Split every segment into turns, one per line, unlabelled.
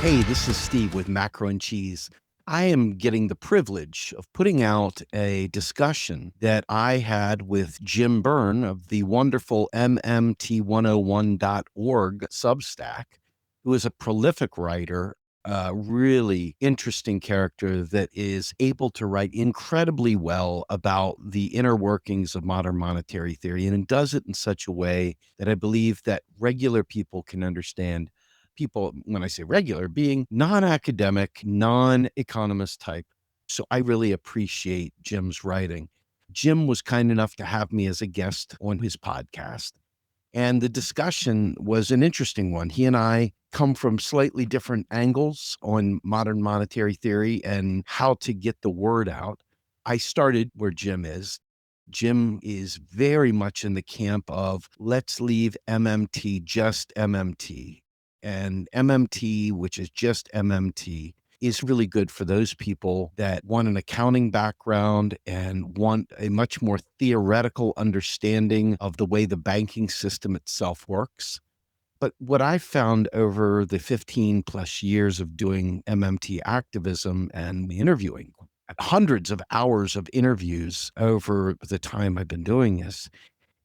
Hey, this is Steve with Macro and Cheese. I am getting the privilege of putting out a discussion that I had with Jim Byrne of the wonderful MMT101.org Substack, who is a prolific writer, a really interesting character that is able to write incredibly well about the inner workings of modern monetary theory, and does it in such a way that I believe that regular people can understand. People, when I say regular, being non-academic, non-economist type. So I really appreciate Jim's writing. Jim was kind enough to have me as a guest on his podcast. And the discussion was an interesting one. He and I come from slightly different angles on modern monetary theory and how to get the word out. I started where Jim is. Jim is very much in the camp of let's leave MMT just MMT. And MMT, which is just MMT, is really good for those people that want an accounting background and want a much more theoretical understanding of the way the banking system itself works. But what I found over the 15 plus years of doing MMT activism and interviewing, hundreds of hours of interviews over the time I've been doing this,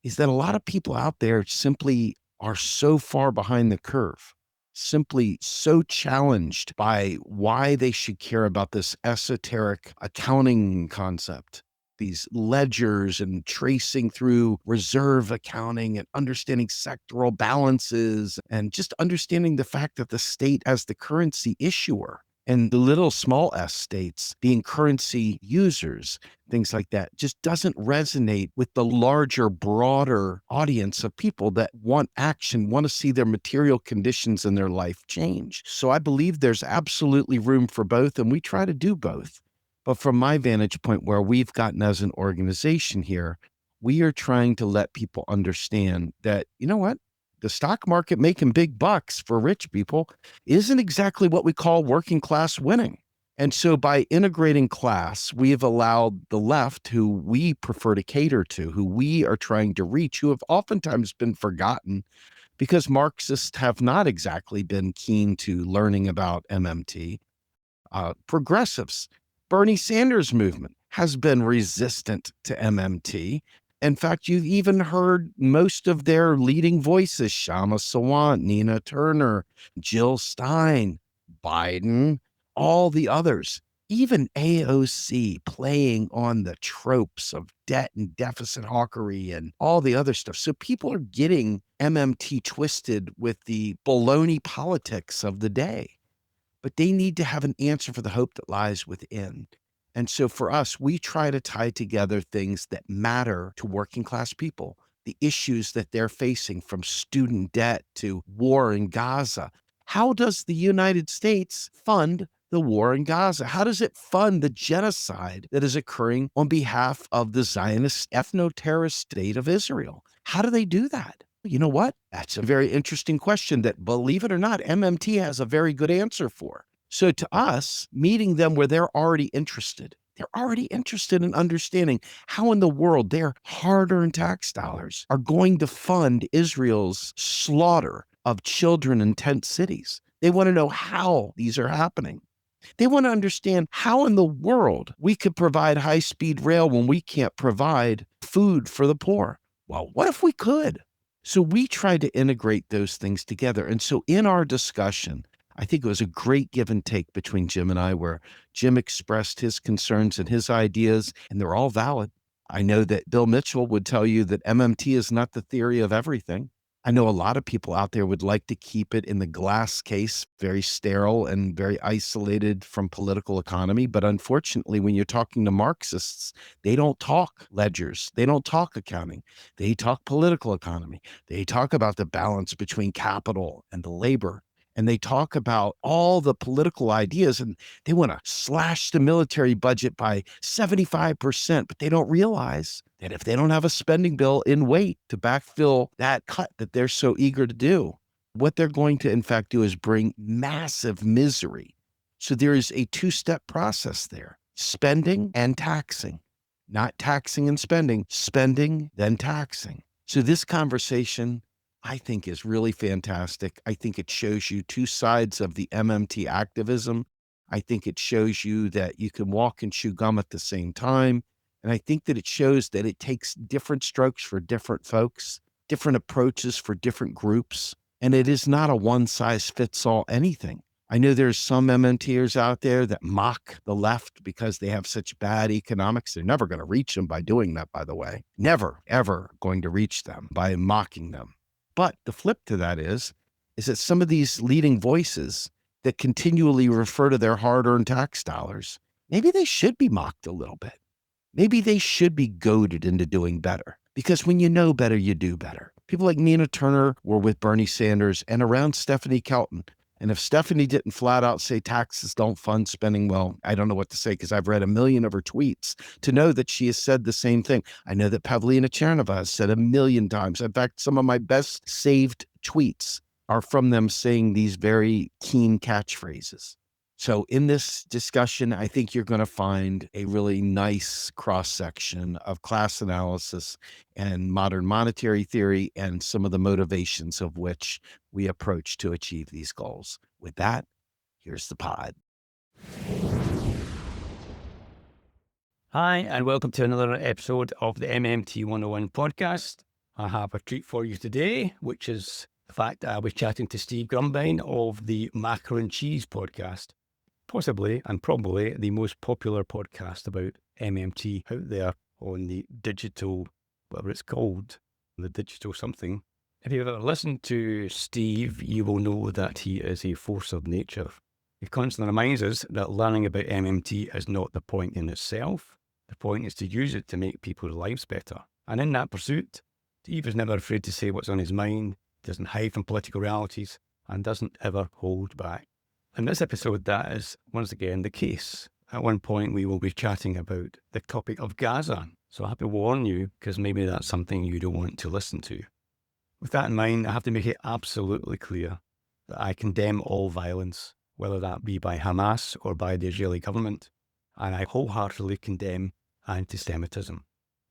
is that a lot of people out there simply are so far behind the curve, simply so challenged by why they should care about this esoteric accounting concept, these ledgers and tracing through reserve accounting and understanding sectoral balances and just understanding the fact that the state as the currency issuer and the little small s states being currency users, things like that, just doesn't resonate with the larger, broader audience of people that want action, want to see their material conditions in their life change. So I believe there's absolutely room for both, and we try to do both. But from my vantage point, where we've gotten as an organization here, we are trying to let people understand that, you know what? The stock market making big bucks for rich people isn't exactly what we call working class winning. And so by integrating class, we have allowed the left, who we prefer to cater to, who we are trying to reach, who have oftentimes been forgotten because Marxists have not exactly been keen to learning about MMT. Progressives, Bernie Sanders' movement has been resistant to MMT. In fact, you've even heard most of their leading voices, Shama Sawant, Nina Turner, Jill Stein, Biden, all the others, even AOC playing on the tropes of debt and deficit hawkery and all the other stuff. So people are getting MMT twisted with the baloney politics of the day, but they need to have an answer for the hope that lies within. And so for us, we try to tie together things that matter to working class people, the issues that they're facing, from student debt to war in Gaza. How does the United States fund the war in Gaza? How does it fund the genocide that is occurring on behalf of the Zionist ethno-terrorist state of Israel? How do they do that? You know what? That's a very interesting question that, believe it or not, MMT has a very good answer for. So to us, meeting them where they're already interested in understanding how in the world their hard-earned tax dollars are going to fund Israel's slaughter of children in tent cities. They want to know how these are happening. They want to understand how in the world we could provide high-speed rail when we can't provide food for the poor. Well, what if we could? So we tried to integrate those things together. And so in our discussion, I think it was a great give and take between Jim and I, where Jim expressed his concerns and his ideas, and they're all valid. I know that Bill Mitchell would tell you that MMT is not the theory of everything. I know a lot of people out there would like to keep it in the glass case, very sterile and very isolated from political economy. But unfortunately, when you're talking to Marxists, they don't talk ledgers. They don't talk accounting. They talk political economy. They talk about the balance between capital and the labor. And they talk about all the political ideas, and they want to slash the military budget by 75%, but they don't realize that if they don't have a spending bill in wait to backfill that cut that they're so eager to do, what they're going to in fact do is bring massive misery. So there is a two-step process there: spending and taxing, not taxing and spending, then taxing. So this conversation I think is really fantastic. I think it shows you two sides of the MMT activism. I think it shows you that you can walk and chew gum at the same time. And I think that it shows that it takes different strokes for different folks, different approaches for different groups. And it is not a one size fits all anything. I know there's some MMTers out there that mock the left because they have such bad economics. They're never going to reach them by doing that, by the way. Never, ever going to reach them by mocking them. But the flip to that is that some of these leading voices that continually refer to their hard-earned tax dollars, maybe they should be mocked a little bit. Maybe they should be goaded into doing better. Because when you know better, you do better. People like Nina Turner were with Bernie Sanders and around Stephanie Kelton. And if Stephanie didn't flat out say taxes don't fund spending, well, I don't know what to say because I've read a million of her tweets to know that she has said the same thing. I know that Pavlina Chernova has said a million times. In fact, some of my best saved tweets are from them saying these very keen catchphrases. So in this discussion, I think you're going to find a really nice cross-section of class analysis and modern monetary theory and some of the motivations of which we approach to achieve these goals. With that, here's the pod.
Hi, and welcome to another episode of the MMT 101 podcast. I have a treat for you today, which is the fact that I was chatting to Steve Grumbine of the Macro and Cheese podcast. Possibly and probably the most popular podcast about MMT out there on the digital, whatever it's called, the digital something. If you've ever listened to Steve, you will know that he is a force of nature. He constantly reminds us that learning about MMT is not the point in itself. The point is to use it to make people's lives better. And in that pursuit, Steve is never afraid to say what's on his mind, doesn't hide from political realities, and doesn't ever hold back. In this episode, that is once again the case. At one point, we will be chatting about the topic of Gaza. So I have to warn you, because maybe that's something you don't want to listen to. With that in mind, I have to make it absolutely clear that I condemn all violence, whether that be by Hamas or by the Israeli government, and I wholeheartedly condemn anti-Semitism.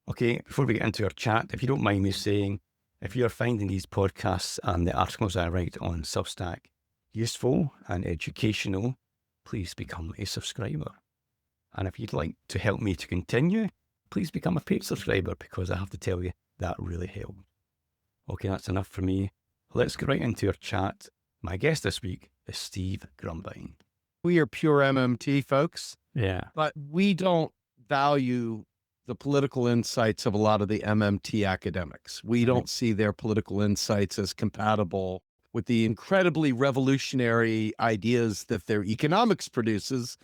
Okay, before we get into our chat, if you don't mind me saying, if you're finding these podcasts and the articles I write on Substack useful and educational, please become a subscriber. And if you'd like to help me to continue, please become a paid subscriber, because I have to tell you, that really helped. Okay, that's enough for me. Let's get right into our chat. My guest this week is Steve Grumbine.
We are pure MMT folks.
Yeah.
But we don't value the political insights of a lot of the MMT academics. We don't see their political insights as compatible with the incredibly revolutionary ideas that their economics produces.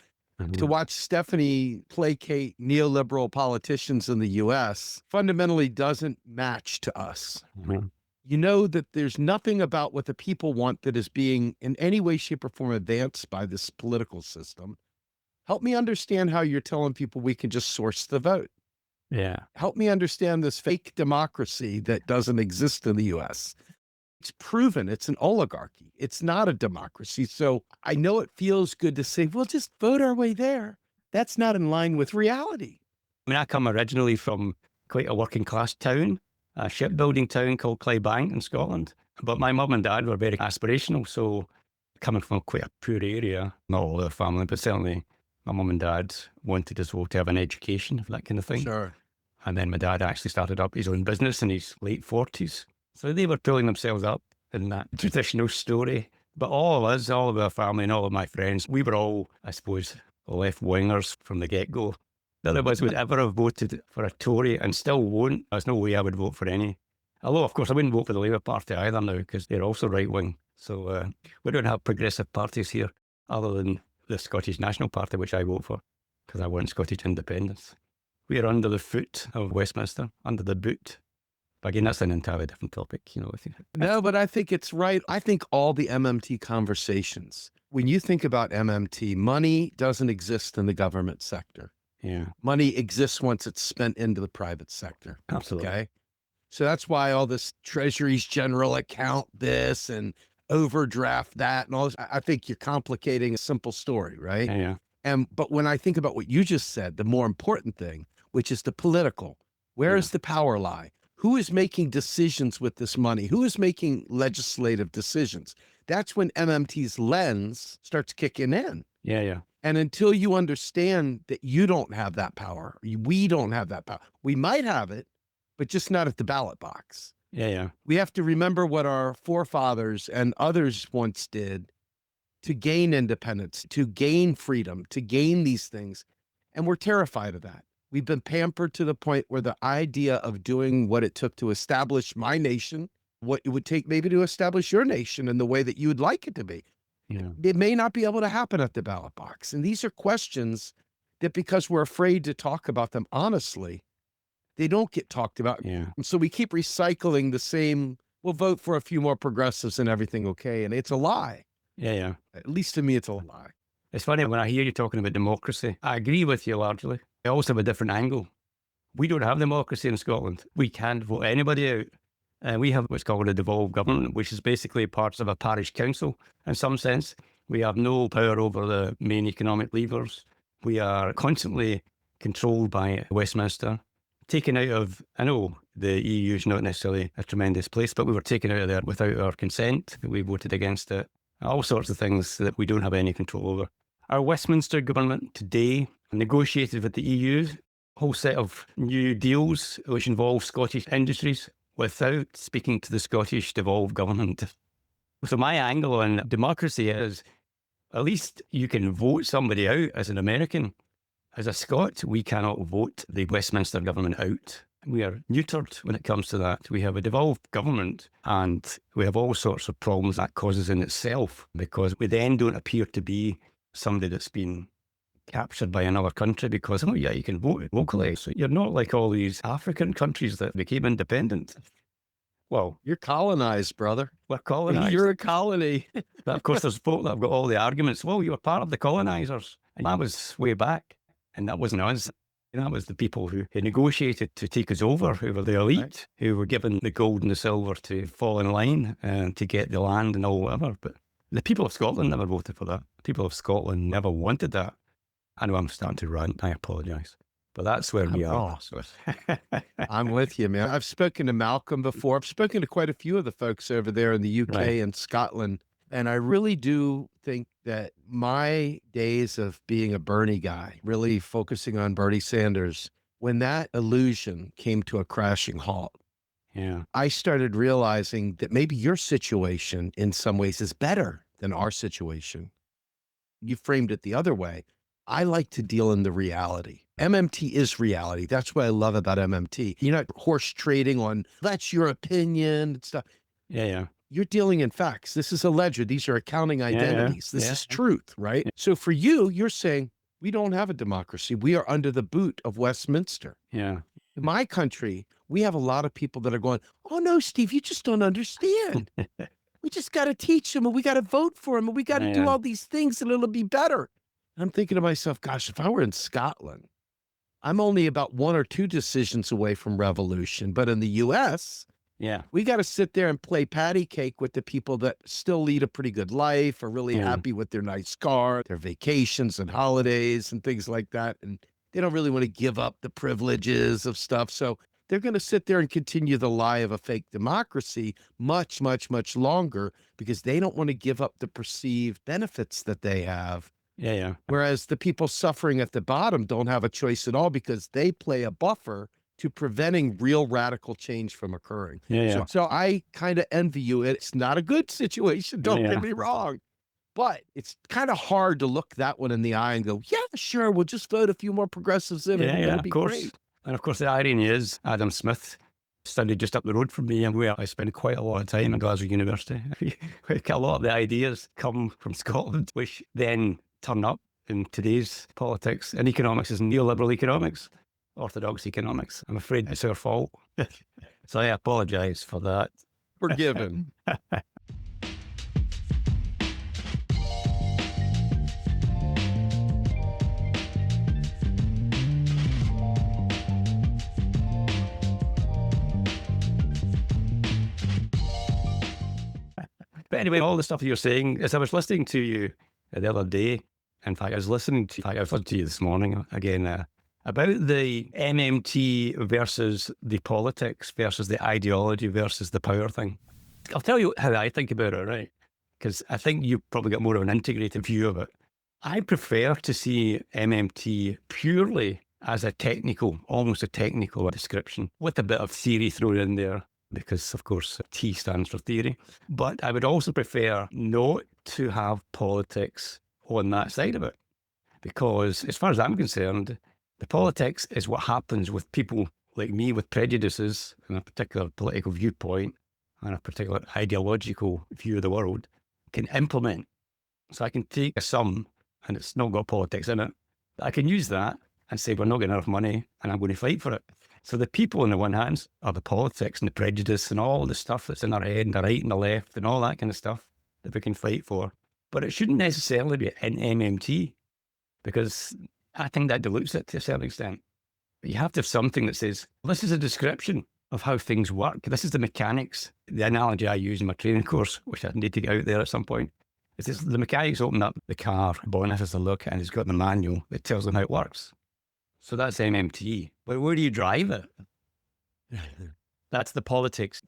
To watch Stephanie placate neoliberal politicians in the U.S. fundamentally doesn't match to us. You know that there's nothing about what the people want that is being in any way, shape, or form advanced by this political system. Help me understand how you're telling people we can just source the vote.
Yeah.
Help me understand this fake democracy that doesn't exist in the U.S. It's proven it's an oligarchy. It's not a democracy. So I know it feels good to say, we'll just vote our way there. That's not in line with reality.
I mean, I come originally from quite a working class town, a shipbuilding town called Clydebank in Scotland. But my mum and dad were very aspirational. So coming from quite a poor area, not all their family, but certainly my mum and dad wanted us all to have an education, that kind of thing.
Sure.
And then my dad actually started up his own business in his late 40s. So they were pulling themselves up in that traditional story. But all of us, all of our family and all of my friends, we were all, I suppose, left-wingers from the get-go. None of us would ever have voted for a Tory, and still won't. There's no way I would vote for any. Although, of course, I wouldn't vote for the Labour Party either now, because they're also right-wing. So we don't have progressive parties here, other than the Scottish National Party, which I vote for, because I want Scottish independence. We are under the foot of Westminster, under the boot. But again, that's an entirely different topic, you know.
No, but I think it's right. I think all the MMT conversations, when you think about MMT, money doesn't exist in the government sector.
Yeah.
Money exists once it's spent into the private sector.
Absolutely.
Okay. So that's why all this Treasury's general account this and overdraft that and all this. I think you're complicating a simple story, right?
Yeah.
But when I think about what you just said, the more important thing, which is the political, where does the power lie? Who is making decisions with this money? Who is making legislative decisions? That's when MMT's lens starts kicking in.
Yeah, yeah.
And until you understand that you don't have that power, we don't have that power. We might have it, but just not at the ballot box.
Yeah, yeah.
We have to remember what our forefathers and others once did to gain independence, to gain freedom, to gain these things. And we're terrified of that. We've been pampered to the point where the idea of doing what it took to establish my nation, what it would take maybe to establish your nation in the way that you would like it to be,
Yeah.
it may not be able to happen at the ballot box. And these are questions that, because we're afraid to talk about them honestly, they don't get talked about.
Yeah.
And so we keep recycling the same, we'll vote for a few more progressives and everything okay. And it's a lie.
Yeah, yeah.
At least to me, it's a lie.
It's funny when I hear you talking about democracy, I agree with you largely. I also have a different angle. We don't have democracy in Scotland. We can't vote anybody out. We have what's called a devolved government, which is basically parts of a parish council in some sense. We have no power over the main economic levers. We are constantly controlled by Westminster. Taken out of, I know the EU is not necessarily a tremendous place, but we were taken out of there without our consent. We voted against it. All sorts of things that we don't have any control over. Our Westminster government today negotiated with the EU a whole set of new deals which involve Scottish industries without speaking to the Scottish devolved government. So my angle on democracy is, at least you can vote somebody out as an American. As a Scot, we cannot vote the Westminster government out. We are neutered when it comes to that. We have a devolved government and we have all sorts of problems that causes in itself, because we then don't appear to be somebody that's been captured by another country because, oh yeah, you can vote locally. So you're not like all these African countries that became independent. Well,
You're colonized, brother.
we're colonized.
You're a colony.
But of course, there's folk that have got all the arguments. Well, you were part of the colonizers. And that was way back. And that wasn't us. And that was the people who negotiated to take us over, who were the elite,
Right.
who were given the gold and the silver to fall in line and to get the land and all whatever. But the people of Scotland never voted for that. The people of Scotland never wanted that. I know I'm starting to rant. I apologise. But that's where we are. So,
I'm with you, man. I've spoken to Malcolm before. I've spoken to quite a few of the folks over there in the UK
Right.
and Scotland. And I really do think that my days of being a Bernie guy, really focusing on Bernie Sanders, when that illusion came to a crashing halt,
yeah.
I started realizing that maybe your situation in some ways is better than our situation. You framed it the other way. I like to deal in the reality. MMT is reality. That's what I love about MMT. You're not horse trading on, that's your opinion and stuff.
Yeah, yeah.
You're dealing in facts. This is a ledger. These are accounting identities. This
yeah.
is truth, right? So for you, you're saying, we don't have a democracy. We are under the boot of Westminster.
Yeah.
In my country, we have a lot of people that are going, oh no, Steve, you just don't understand. We just got to teach them and we got to vote for them and we got to do
Yeah.
all these things and it'll be better. I'm thinking to myself, gosh, if I were in Scotland, I'm only about 1 or 2 decisions away from revolution. But in the US,
Yeah.
we got to sit there and play patty cake with the people that still lead a pretty good life, are really
Yeah.
happy with their nice car, their vacations and holidays and things like that. And they don't really want to give up the privileges of stuff. So they're going to sit there and continue the lie of a fake democracy much, much, much longer because they don't want to give up the perceived benefits that they have.
Yeah. Yeah.
Whereas the people suffering at the bottom don't have a choice at all because they play a buffer to preventing real radical change from occurring.
Yeah. Yeah.
So I kind of envy you. It's not a good situation, don't
Yeah.
get me wrong. But it's kind of hard to look that one in the eye and go, yeah, sure, we'll just vote a few more progressives in and
Yeah,
it'll
of
be
course.
great.
And of course, the irony is Adam Smith studied just up the road from me, and where I spent quite a lot of time at Glasgow University. A lot of the ideas come from Scotland, which then turn up in today's politics and economics as neoliberal economics, orthodox economics. I'm afraid it's our fault. So I apologise for that.
Forgiven.
But anyway, all the stuff you're saying, as I was listening to you the other day, in fact, I was listening to you this morning again. about the MMT versus the politics versus the ideology versus the power thing. I'll tell you how I think about it, right? Because I think you've probably got more of an integrated view of it. I prefer to see MMT purely as a technical, almost a technical description with a bit of theory thrown in there because, of course, T stands for theory. But I would also prefer not to have politics on that side of it because, as far as I'm concerned, the politics is what happens with people like me with prejudices and a particular political viewpoint and a particular ideological view of the world can implement. So I can take a sum and it's not got politics in it. I can use that and say, we're not getting enough money and I'm going to fight for it. So the people on the one hand are the politics and the prejudice and all the stuff that's in our head and the right and the left and all that kind of stuff that we can fight for. But it shouldn't necessarily be in MMT because I think that dilutes it to a certain extent. But you have to have something that says, this is a description of how things work. This is the mechanics. The analogy I use in my training course, which I need to get out there at some point, is this, the mechanics open up the car, bonnet has a look, and it's got the manual that tells them how it works. So that's MMT. But where do you drive it? That's the politics.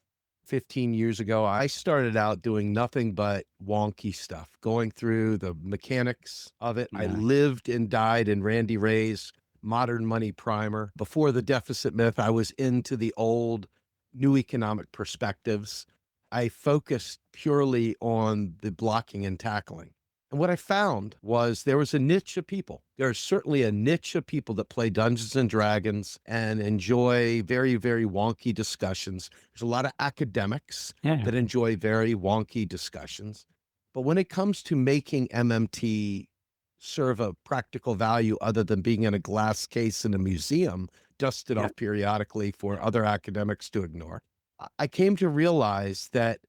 15 years ago, I started out doing nothing but wonky stuff, going through the mechanics of it. I lived and died in Randy Ray's Modern Money Primer. Before the deficit myth, I was into the old new economic perspectives. I focused purely on the blocking and tackling. And what I found was there was a niche of people. There's certainly a niche of people that play Dungeons and Dragons and enjoy very, very wonky discussions. There's a lot of academics that enjoy very wonky discussions. But when it comes to making MMT serve a practical value other than being in a glass case in a museum, dusted off periodically for other academics to ignore, I came to realize that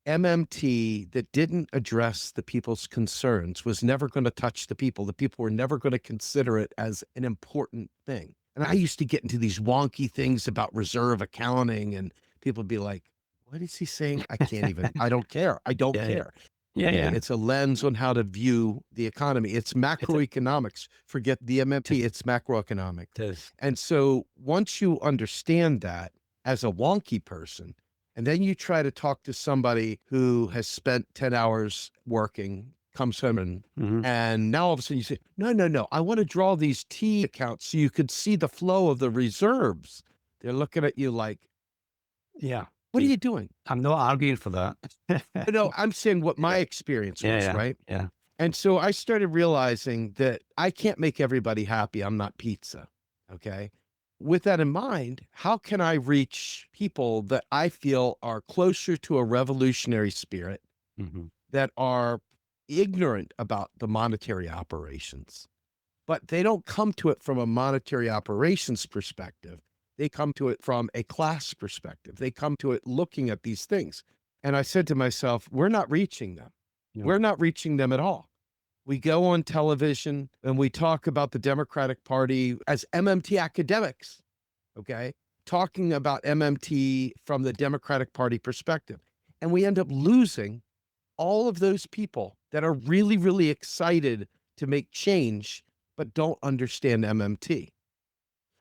MMT that didn't address the people's concerns was never going to touch the people. The people were never going to consider it as an important thing. And I used to get into these wonky things about reserve accounting and people would be like, what is he saying? I can't even, I don't care. I don't care. It's a lens on how to view the economy. It's macroeconomics. Forget the MMT, it's macroeconomic. And so once you understand that as a wonky person, and then you try to talk to somebody who has spent 10 hours working, comes home and now all of a sudden you say, no, I want to draw these T accounts so you could see the flow of the reserves. They're looking at you like, what are you doing?
I'm not arguing for that.
No, I'm saying what my experience was, right? And so I started realizing that I can't make everybody happy. I'm not pizza, okay? With that in mind, how can I reach people that I feel are closer to a revolutionary spirit, that are ignorant about the monetary operations, but they don't come to it from a monetary operations perspective. They come to it from a class perspective. They come to it looking at these things. And I said to myself, we're not reaching them. We're not reaching them at all. We go on television and we talk about the Democratic Party as MMT academics, okay? Talking about MMT from the Democratic Party perspective. And we end up losing all of those people that are really, really excited to make change, but don't understand MMT.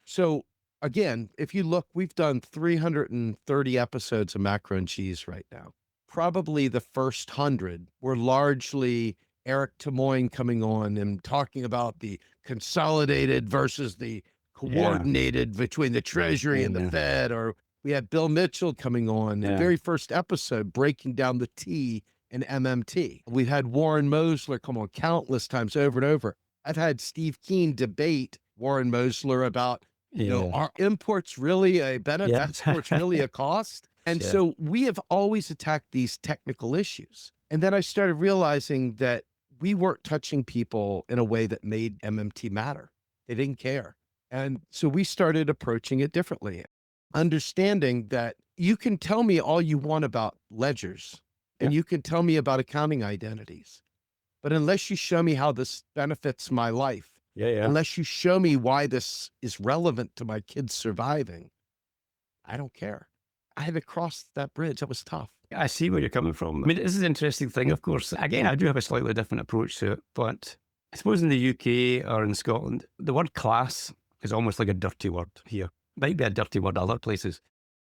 So again, if you look, we've done 330 episodes of Macro and Cheese right now. Probably the first 100 were largely Eric Tamoyne coming on and talking about the consolidated versus the coordinated between the Treasury and the Fed, or we had Bill Mitchell coming on, the very first episode, breaking down the T in MMT. We've had Warren Mosler come on countless times over and over. I've had Steve Keen debate Warren Mosler about, you know, are imports really a benefit? Exports really a cost? And so we have always attacked these technical issues. And then I started realizing that we weren't touching people in a way that made MMT matter. They didn't care. And so we started approaching it differently, understanding that you can tell me all you want about ledgers and you can tell me about accounting identities, but unless you show me how this benefits my life, unless you show me why this is relevant to my kids surviving, I don't care. I had to cross that bridge. That was tough.
I see where you're coming from. I mean, this is an interesting thing, of course. Again, I do have a slightly different approach to it, but I suppose in the UK or in Scotland, the word class is almost like a dirty word here. Might be a dirty word other places.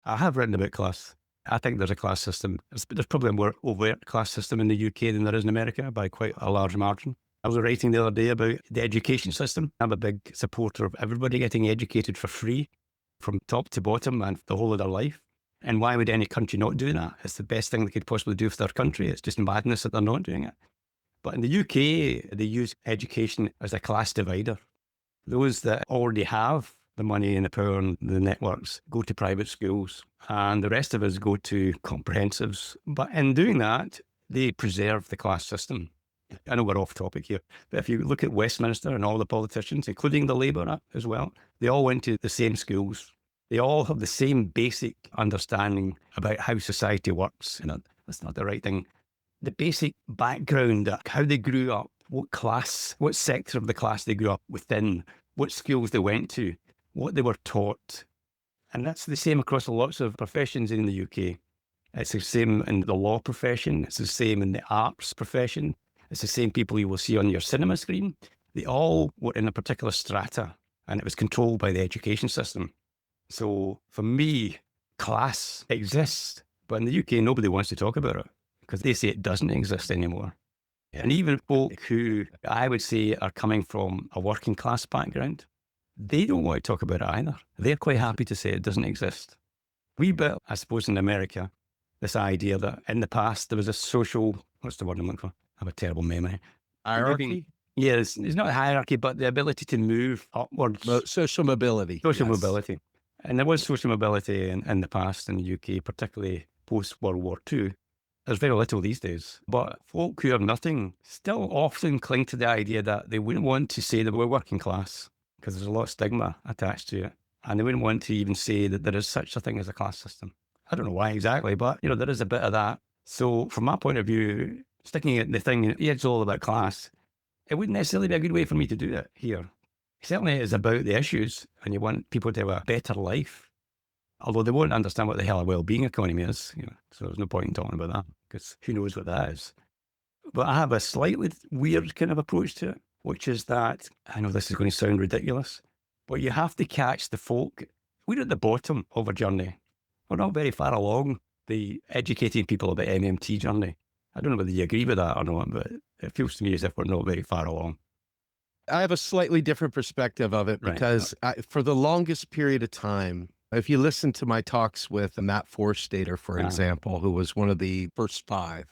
I have written about class. I think there's a class system. There's probably a more overt class system in the UK than there is in America by quite a large margin. I was writing the other day about the education system. I'm a big supporter of everybody getting educated for free from top to bottom and the whole of their life. And why would any country not do that? It's the best thing they could possibly do for their country. It's just madness that they're not doing it. But in the UK, they use education as a class divider. Those that already have the money and the power and the networks go to private schools, and the rest of us go to comprehensives. But in doing that, they preserve the class system. I know we're off topic here, but if you look at Westminster and all the politicians, including the Labour as well, they all went to the same schools. They all have the same basic understanding about how society works. That's not the right thing. The basic background, how they grew up, what class, what sector of the class they grew up within, what schools they went to, what they were taught. And that's the same across lots of professions in the UK. It's the same in the law profession. It's the same in the arts profession. It's the same people you will see on your cinema screen. They all were in a particular strata, and it was controlled by the education system. So for me, class exists, but in the UK, nobody wants to talk about it because they say it doesn't exist anymore. Yeah. And even folk who I would say are coming from a working class background, they don't want to talk about it either. They're quite happy to say it doesn't exist. We built, I suppose, in America, this idea that in the past there was a social, what's the word I'm looking for? I have a terrible memory.
Hierarchy?
Yes, it's not a hierarchy, but the ability to move upwards.
Social mobility.
Social mobility. And there was social mobility in the past in the UK, particularly post-World War II. There's very little these days. But folk who have nothing still often cling to the idea that they wouldn't want to say that we're working class because there's a lot of stigma attached to it. And they wouldn't want to even say that there is such a thing as a class system. I don't know why exactly, but there is a bit of that. So from my point of view, sticking at the thing, it's all about class. It wouldn't necessarily be a good way for me to do it here. Certainly it is about the issues and you want people to have a better life. Although they won't understand what the hell a well-being economy is, so there's no point in talking about that because who knows what that is. But I have a slightly weird kind of approach to it, which is that, I know this is going to sound ridiculous, but you have to catch the folk. We're at the bottom of a journey. We're not very far along the educating people about MMT journey. I don't know whether you agree with that or not, but it feels to me as if we're not very far along.
I have a slightly different perspective of it because for the longest period of time, if you listen to my talks with Matt Forstater, for example, who was one of the first five,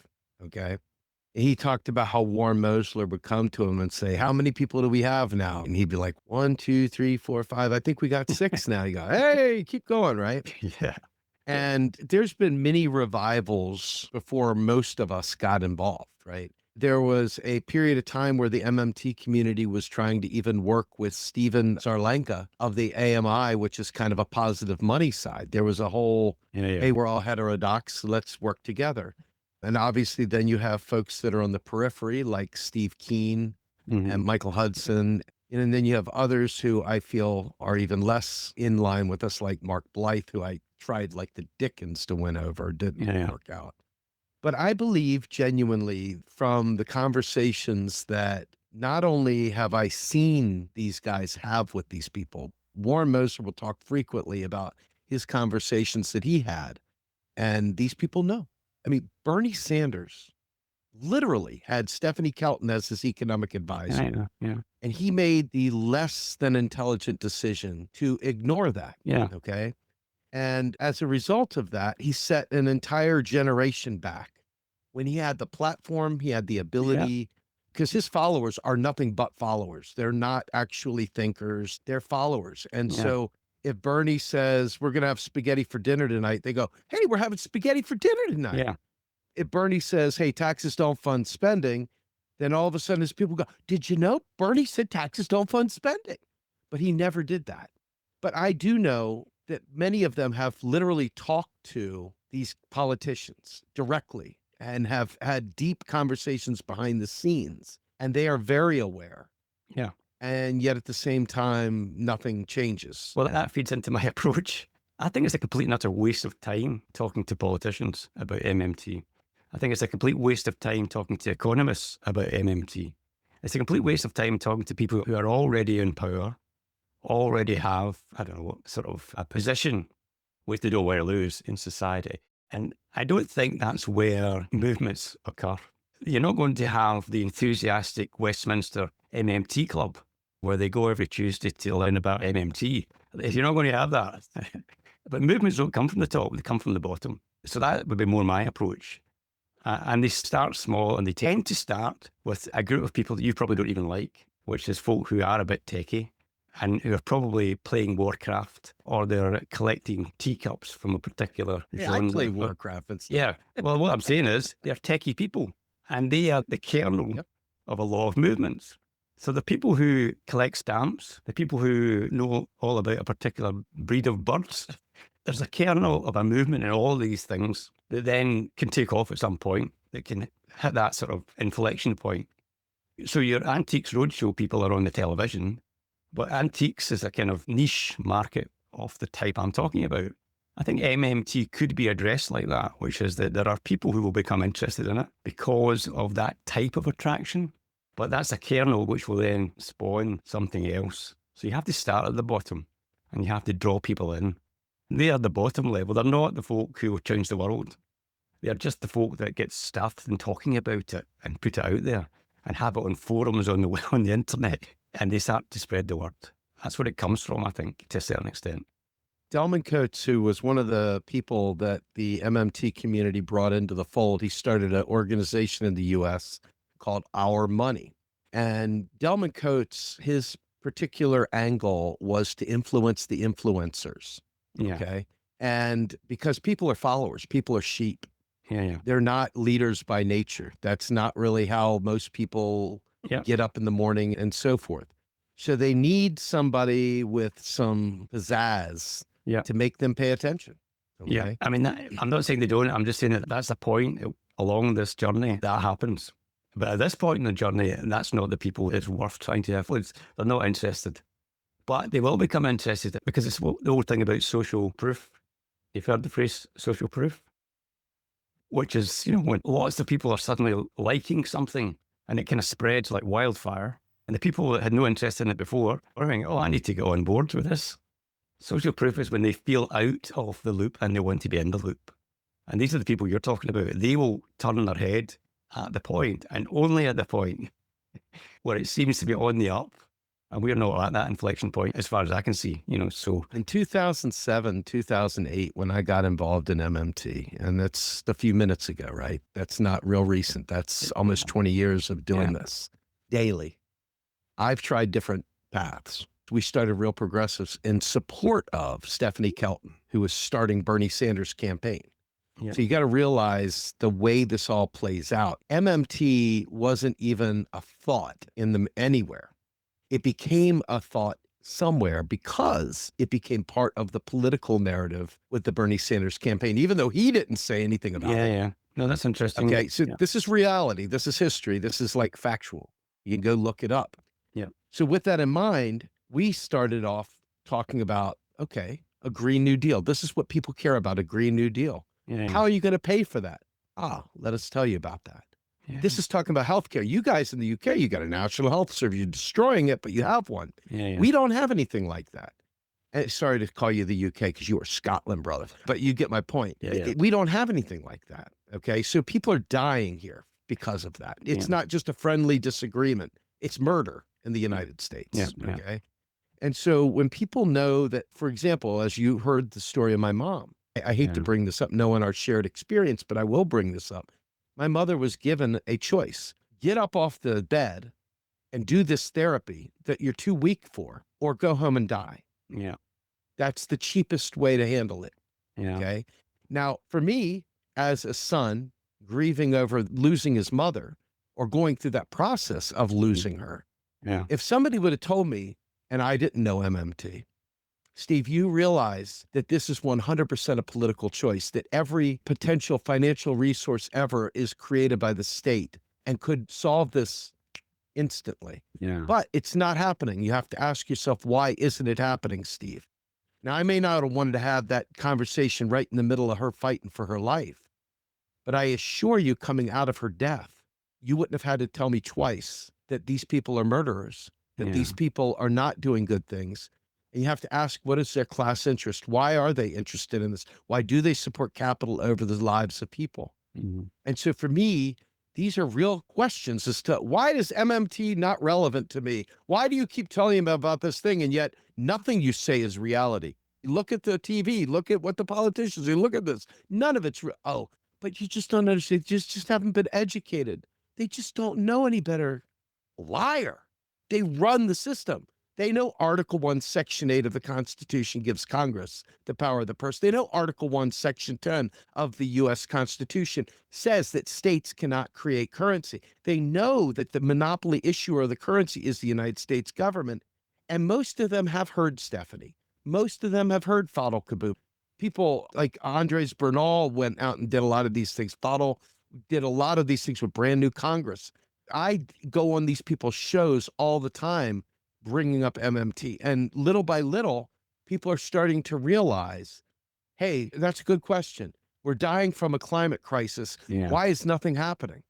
okay? He talked about how Warren Mosler would come to him and say, how many people do we have now? And he'd be like, 1, 2, 3, 4, 5. I think we got 6 now. You go, hey, keep going, right?
Yeah.
And there's been many revivals before most of us got involved, right? There was a period of time where the MMT community was trying to even work with Stephen Zarlenka of the AMI, which is kind of a positive money side. There was a whole, hey, we're all heterodox, let's work together. And obviously then you have folks that are on the periphery like Steve Keen and Michael Hudson. And then you have others who I feel are even less in line with us, like Mark Blythe, who I tried like the Dickens to win over, didn't work out. But I believe genuinely from the conversations that not only have I seen these guys have with these people, Warren Mosler will talk frequently about his conversations that he had. And these people know. I mean, Bernie Sanders literally had Stephanie Kelton as his economic advisor. And he made the less than intelligent decision to ignore that. Okay. And as a result of that, he set an entire generation back. When he had the platform, he had the ability, because his followers are nothing but followers. They're not actually thinkers, they're followers. And so if Bernie says, we're going to have spaghetti for dinner tonight, they go, hey, we're having spaghetti for dinner tonight. If Bernie says, hey, taxes don't fund spending, then all of a sudden his people go, did you know Bernie said taxes don't fund spending? But he never did that. But I do know that many of them have literally talked to these politicians directly and have had deep conversations behind the scenes, and they are very aware. And yet at the same time, nothing changes.
Well, that feeds into my approach. I think it's a complete and utter waste of time talking to politicians about MMT. I think it's a complete waste of time talking to economists about MMT. It's a complete waste of time talking to people who are already in power, already have, I don't know, sort of a position which they don't want to lose in society. And I don't think that's where movements occur. You're not going to have the enthusiastic Westminster MMT club where they go every Tuesday to learn about MMT. You're not going to have that. But movements don't come from the top, they come from the bottom. So that would be more my approach. And they start small, and they tend to start with a group of people that you probably don't even like, which is folk who are a bit techie and who are probably playing Warcraft, or they're collecting teacups from a particular genre.
I play Warcraft and stuff.
Yeah. Well, what I'm saying is they're techie people, and they are the kernel of a lot of movements. So the people who collect stamps, the people who know all about a particular breed of birds, there's a kernel of a movement in all these things that then can take off at some point, that can hit that sort of inflection point. So your Antiques Roadshow people are on the television, but antiques is a kind of niche market of the type I'm talking about. I think MMT could be addressed like that, which is that there are people who will become interested in it because of that type of attraction. But that's a kernel which will then spawn something else. So you have to start at the bottom and you have to draw people in. They are the bottom level. They're not the folk who will change the world. They're just the folk that get stuffed and talking about it and put it out there and have it on forums on the internet, and they start to spread the word. That's where it comes from, I think, to a certain extent.
Delman Coates, who was one of the people that the MMT community brought into the fold, he started an organization in the U.S. called Our Money. And Delman Coates, his particular angle was to influence the influencers.
Yeah.
Okay. And because people are followers, people are sheep.
Yeah.
They're not leaders by nature. That's not really how most people get up in the morning and so forth. So they need somebody with some pizzazz to make them pay attention. Okay?
Yeah. I mean, I'm not saying they don't. I'm just saying that that's the point along this journey that happens. But at this point in the journey, that's not the people it's worth trying to influence. They're not interested. But they will become interested because it's the whole thing about social proof. You've heard the phrase social proof, which is, when lots of people are suddenly liking something and it kind of spreads like wildfire. And the people that had no interest in it before are thinking, I need to get on board with this. Social proof is when they feel out of the loop and they want to be in the loop. And these are the people you're talking about. They will turn their head at the point, and only at the point where it seems to be on the up. And we're not at that inflection point as far as I can see, so.
In 2007, 2008, when I got involved in MMT, and that's a few minutes ago, right? That's not real recent. That's almost 20 years of doing this daily. I've tried different paths. We started Real Progressives in support of Stephanie Kelton, who was starting Bernie Sanders' campaign.
Yeah.
So you got to realize the way this all plays out. MMT wasn't even a thought anywhere. It became a thought somewhere because it became part of the political narrative with the Bernie Sanders campaign, even though he didn't say anything about it.
Yeah. No, that's interesting.
Okay, so this is reality. This is history. This is like factual. You can go look it up.
Yeah.
So with that in mind, we started off talking about, okay, a Green New Deal. This is what people care about, a Green New Deal.
Yeah.
How are you going to pay for that? Let us tell you about that.
Yeah.
This is talking about healthcare. You guys in the UK, you got a national health service. You're destroying it, but you have one.
Yeah.
We don't have anything like that. And sorry to call you the UK because you are Scotland, brother, but you get my point.
Yeah.
We don't have anything like that. Okay. So people are dying here because of that. It's not just a friendly disagreement. It's murder in the United States.
Yeah.
Okay. And so when people know that, for example, as you heard the story of my mom, I hate to bring this up, knowing our shared experience, but I will bring this up. My mother was given a choice. Get up off the bed and do this therapy that you're too weak for, or go home and die.
Yeah.
That's the cheapest way to handle it.
Yeah.
Okay. Now, for me, as a son grieving over losing his mother or going through that process of losing her, if somebody would have told me, and I didn't know MMT, Steve, you realize that this is 100% a political choice, that every potential financial resource ever is created by the state and could solve this instantly.
Yeah.
But it's not happening. You have to ask yourself, why isn't it happening, Steve? Now, I may not have wanted to have that conversation right in the middle of her fighting for her life, but I assure you, coming out of her death, you wouldn't have had to tell me twice that these people are murderers, that these people are not doing good things. And you have to ask, what is their class interest? Why are they interested in this? Why do they support capital over the lives of people?
Mhm.
And so for me, these are real questions as to why is MMT not relevant to me? Why do you keep telling me about this thing and yet nothing you say is reality? Look at the TV, look at what the politicians do, look at this. None of it's real. Oh, but you just don't understand. Just haven't been educated. They just don't know any better. Liar. They run the system. They know Article 1, Section 8 of the Constitution gives Congress the power of the purse. They know Article 1, Section 10 of the U.S. Constitution says that states cannot create currency. They know that the monopoly issuer of the currency is the United States government. And most of them have heard Stephanie. Most of them have heard Fadl Kaboom. People like Andres Bernal went out and did a lot of these things. Fadl did a lot of these things with brand new Congress. I go on these people's shows all the time, bringing up MMT. And little by little, people are starting to realize, hey, that's a good question. We're dying from a climate crisis.
Yeah.
Why is nothing happening?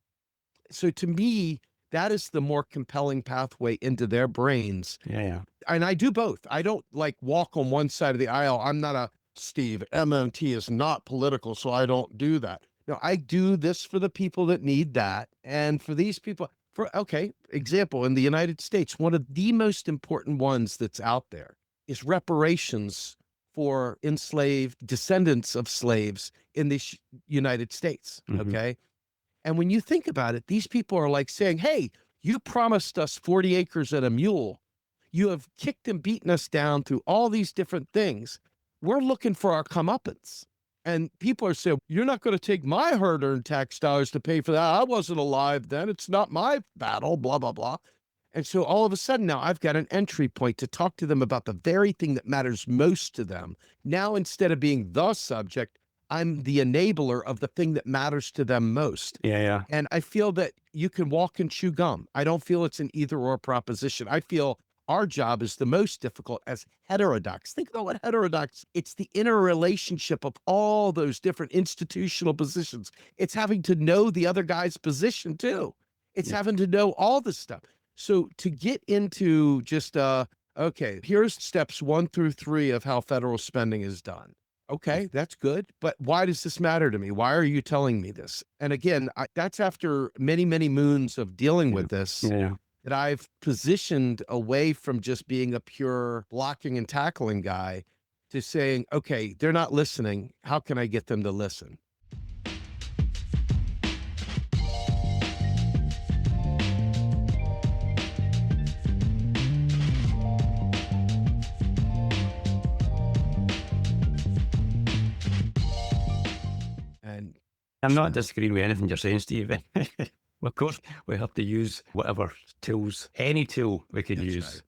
So to me, that is the more compelling pathway into their brains.
Yeah.
And I do both. I don't like walk on one side of the aisle. I'm not a Steve, MMT is not political, so I don't do that. No, I do this for the people that need that. And for these people, example, in the United States, one of the most important ones that's out there is reparations for enslaved descendants of slaves in the United States.
Mhm.
Okay. And when you think about it, these people are like saying, hey, you promised us 40 acres and a mule. You have kicked and beaten us down through all these different things. We're looking for our comeuppance. And people are saying, you're not going to take my hard-earned tax dollars to pay for that. I wasn't alive then. It's not my battle, blah, blah, blah. And so all of a sudden now I've got an entry point to talk to them about the very thing that matters most to them. Now, instead of being the subject, I'm the enabler of the thing that matters to them most.
Yeah.
And I feel that you can walk and chew gum. I don't feel it's an either or proposition. I feel our job is the most difficult as heterodox. Think about what heterodox, it's the interrelationship of all those different institutional positions. It's having to know the other guy's position too. It's having to know all this stuff. So to get into just, okay, here's steps 1 through 3 of how federal spending is done. Okay, that's good. But why does this matter to me? Why are you telling me this? And again, that's after many, many moons of dealing with this.
Yeah.
That I've positioned away from just being a pure blocking and tackling guy to saying, okay, they're not listening. How can I get them to listen? And
I'm not disagreeing with anything you're saying, Steve. Of course, we have to use whatever tools, any tool we can use.
right.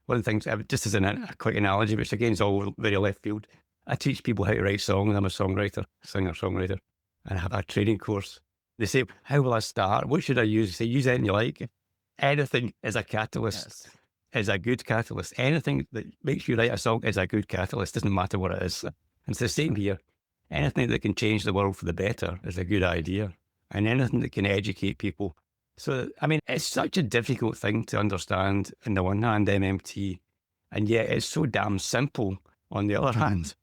One of the things, just as a quick analogy, which again is all very left field, I teach people how to write songs. I'm a songwriter, singer-songwriter, and I have a training course. They say, how will I start? What should I use? I say, use anything you like. Anything is a catalyst, is a good catalyst. Anything that makes you write a song is a good catalyst. Doesn't matter what it is. And it's the same here. Anything that can change the world for the better is a good idea. And anything that can educate people. So, I mean, it's such a difficult thing to understand on the one hand, MMT, and yet it's so damn simple on the other hand.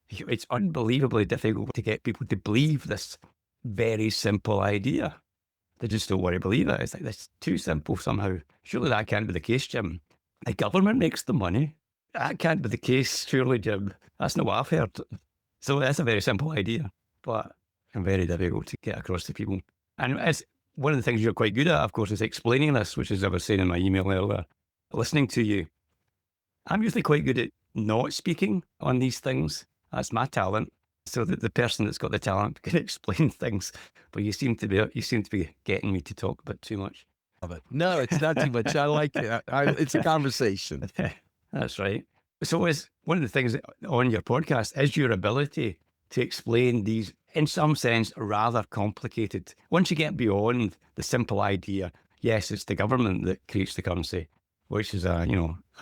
It's unbelievably difficult to get people to believe this very simple idea. They just don't want to believe it. It's like, that's too simple somehow. Surely that can't be the case, Jim. The government makes the money. That can't be the case, surely, Jim. That's not what I've heard. So that's a very simple idea, but very difficult to get across to people. And it's one of the things you're quite good at, of course, is explaining this, which is I was saying in my email earlier, listening to you. I'm usually quite good at not speaking on these things. That's my talent. So that the person that's got the talent can explain things. But you seem to be getting me to talk a bit too much.
Love it. No, it's not too much. I like it. It's a conversation.
That's right. So is one of the things on your podcast is your ability to explain these, in some sense, rather complicated. Once you get beyond the simple idea, yes, it's the government that creates the currency, which is a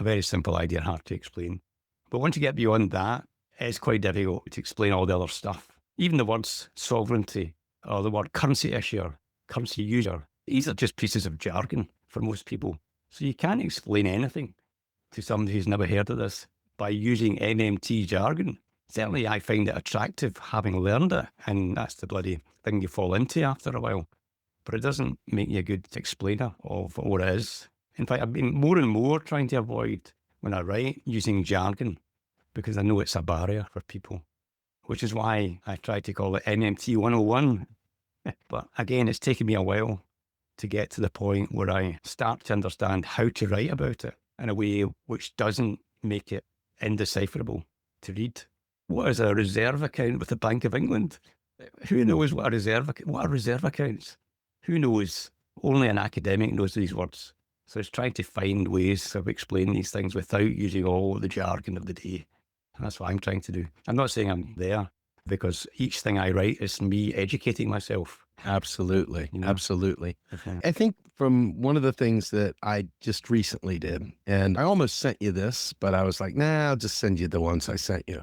very simple idea, hard to explain. But once you get beyond that, it's quite difficult to explain all the other stuff. Even the words sovereignty or the word currency issuer, currency user, these are just pieces of jargon for most people. So you can't explain anything to somebody who's never heard of this by using MMT jargon. Certainly I find it attractive having learned it, and that's the bloody thing you fall into after a while. But it doesn't make you a good explainer of what it is. In fact, I've been more and more trying to avoid, when I write, using jargon, because I know it's a barrier for people, which is why I try to call it MMT 101. But again, it's taken me a while to get to the point where I start to understand how to write about it in a way which doesn't make it indecipherable to read. What is a reserve account with the Bank of England? Who knows what are reserve accounts? Who knows? Only an academic knows these words. So it's trying to find ways of explaining these things without using all the jargon of the day. And that's what I'm trying to do. I'm not saying I'm there, because each thing I write is me educating myself.
Absolutely.
You know?
Absolutely.
Okay.
I think from one of the things that I just recently did, and I almost sent you this, but I was like, nah, I'll just send you the ones I sent you.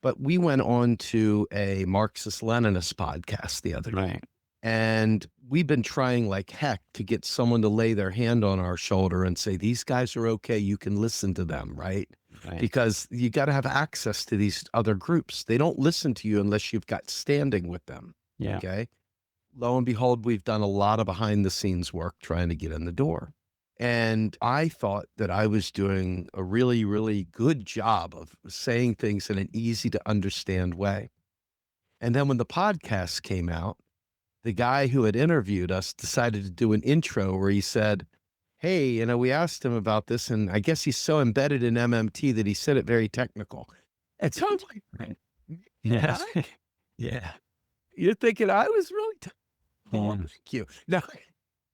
But we went on to a Marxist-Leninist podcast the other day.
Right.
And we've been trying like heck to get someone to lay their hand on our shoulder and say, these guys are okay. You can listen to them, right?
Right.
Because you got to have access to these other groups. They don't listen to you unless you've got standing with them.
Yeah.
Okay. Lo and behold, we've done a lot of behind the scenes work trying to get in the door. And I thought that I was doing a really, really good job of saying things in an easy to understand way. And then when the podcast came out, the guy who had interviewed us decided to do an intro where he said, hey, we asked him about this, and I guess he's so embedded in MMT that he said it very technical. It sounds like,
Right. Yeah. Yeah.
you're thinking I was really
Yeah.
thank you. No, I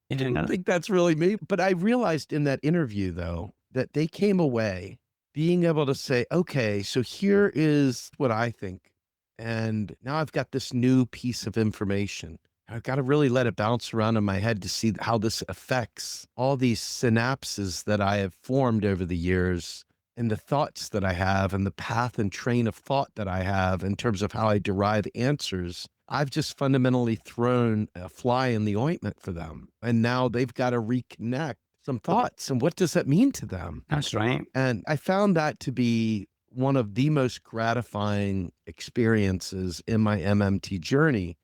Yeah.
don't think that's really me. But I realized in that interview, though, that they came away being able to say, okay, so here is what I think. And now I've got this new piece of information. I've got to really let it bounce around in my head to see how this affects all these synapses that I have formed over the years, and the thoughts that I have, and the path and train of thought that I have in terms of how I derive answers. I've just fundamentally thrown a fly in the ointment for them. And now they've got to reconnect some thoughts. And what does that mean to them?
That's right.
And I found that to be one of the most gratifying experiences in my MMT journey,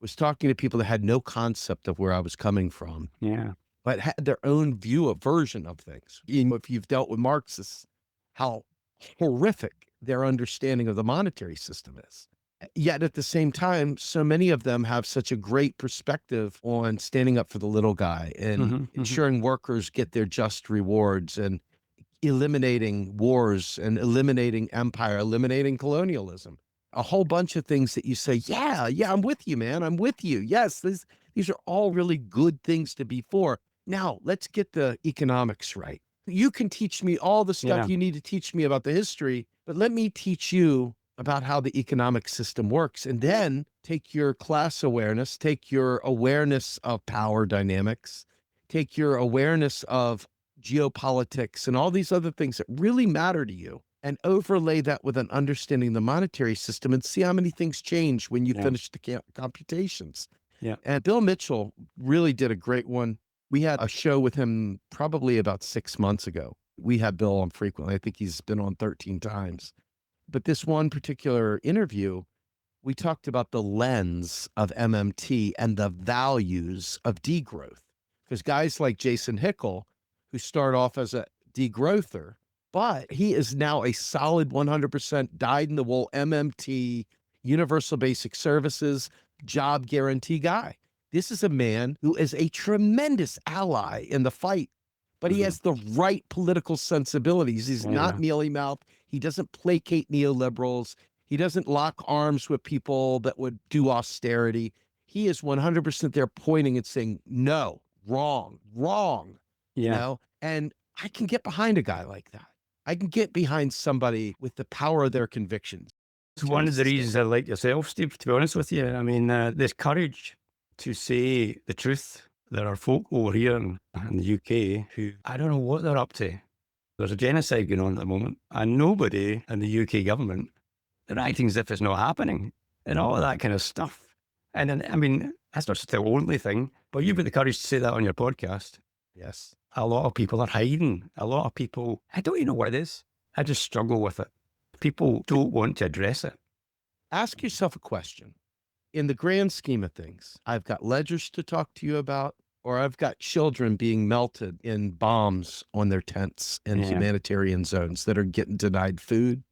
was talking to people that had no concept of where I was coming from,
Yeah.
but had their own view, a version of things. If you've dealt with Marxists, how horrific their understanding of the monetary system is. Yet at the same time, so many of them have such a great perspective on standing up for the little guy and ensuring workers get their just rewards, and eliminating wars and eliminating empire, eliminating colonialism. A whole bunch of things that you say, yeah, I'm with you, man. I'm with you. Yes, these are all really good things to be for. Now, let's get the economics right. You can teach me all the stuff you need to teach me about the history, but let me teach you about how the economic system works. And then take your class awareness, take your awareness of power dynamics, take your awareness of geopolitics and all these other things that really matter to you, and overlay that with an understanding of the monetary system, and see how many things change when you finish the computations.
Yeah.
And Bill Mitchell really did a great one. We had a show with him probably about 6 months ago. We have Bill on frequently. I think he's been on 13 times. But this one particular interview, we talked about the lens of MMT and the values of degrowth. Because guys like Jason Hickel, who start off as a degrowther, but he is now a solid 100% dyed-in-the-wool MMT, universal basic services, job guarantee guy. This is a man who is a tremendous ally in the fight, but he has the right political sensibilities. He's not mealy-mouthed. He doesn't placate neoliberals. He doesn't lock arms with people that would do austerity. He is 100% there pointing and saying, no, wrong. And I can get behind a guy like that. I can get behind somebody with the power of their convictions.
It's one of the reasons I like yourself, Steve, to be honest with you. I mean, there's courage to say the truth. There are folk over here in the UK who, I don't know what they're up to. There's a genocide going on at the moment, and nobody in the UK government, they're acting as if it's not happening, and all of that kind of stuff. And then, I mean, that's not just the only thing, but you've got the courage to say that on your podcast.
Yes.
A lot of people are hiding. A lot of people, I don't even know what it is. I just struggle with it. People don't want to address it.
Ask yourself a question. In the grand scheme of things, I've got ledgers to talk to you about, or I've got children being melted in bombs on their tents in humanitarian zones that are getting denied food.